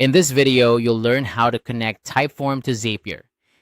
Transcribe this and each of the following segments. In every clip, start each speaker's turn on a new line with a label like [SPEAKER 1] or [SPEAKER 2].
[SPEAKER 1] In this video, you'll learn how to connect Typeform to Zapier.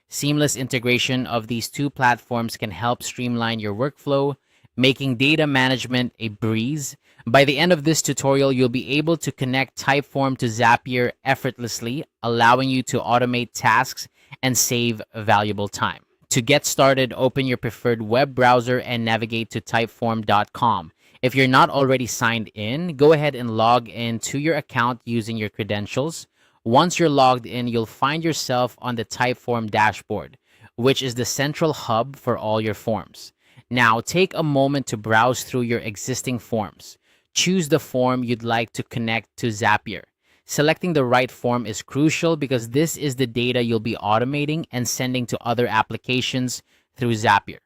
[SPEAKER 1] Seamless integration of these two platforms can help streamline your workflow, making data management a breeze. By the end of this tutorial, you'll be able to connect Typeform to Zapier effortlessly, allowing you to automate tasks and save valuable time. To get started, open your preferred web browser and navigate to typeform.com. If you're not already signed in, go ahead and log in to your account using your credentials. Once you're logged in, you'll find yourself on the Typeform dashboard, which is the central hub for all your forms. Now, take a moment to browse through your existing forms. Choose the form you'd like to connect to Zapier. Selecting the right form is crucial because this is the data you'll be automating and sending to other applications through Zapier.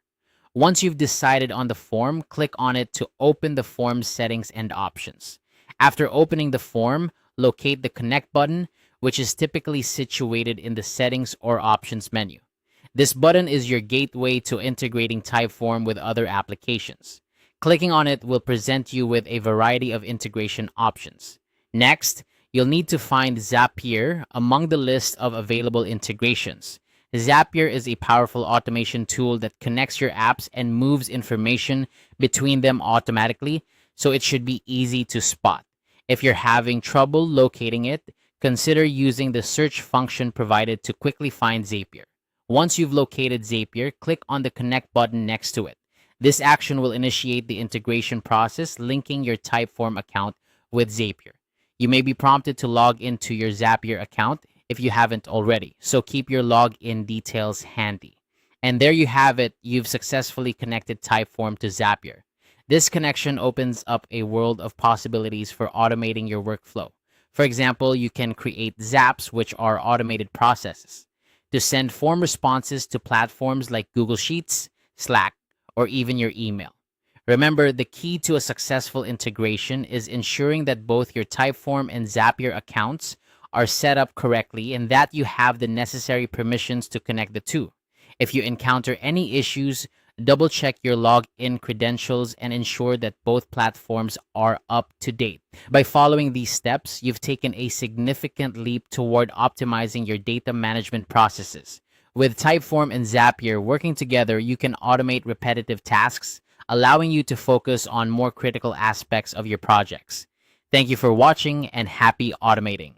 [SPEAKER 1] Once you've decided on the form, click on it to open the form's settings and options. After opening the form, locate the Connect button, which is typically situated in the Settings or Options menu. This button is your gateway to integrating Typeform with other applications. Clicking on it will present you with a variety of integration options. Next, you'll need to find Zapier among the list of available integrations. Zapier is a powerful automation tool that connects your apps and moves information between them automatically, so it should be easy to spot. If you're having trouble locating it, consider using the search function provided to quickly find Zapier. Once you've located Zapier, click on the Connect button next to it. This action will initiate the integration process, linking your Typeform account with Zapier. You may be prompted to log into your Zapier account if you haven't already, so keep your login details handy. And there you have it, you've successfully connected Typeform to Zapier. This connection opens up a world of possibilities for automating your workflow. For example, you can create zaps, which are automated processes, to send form responses to platforms like Google Sheets, Slack, or even your email. Remember, the key to a successful integration is ensuring that both your Typeform and Zapier accounts are set up correctly and that you have the necessary permissions to connect the two. If you encounter any issues, double-check your login credentials and ensure that both platforms are up to date. By following these steps, you've taken a significant leap toward optimizing your data management processes. With Typeform and Zapier working together, you can automate repetitive tasks, allowing you to focus on more critical aspects of your projects. Thank you for watching and happy automating.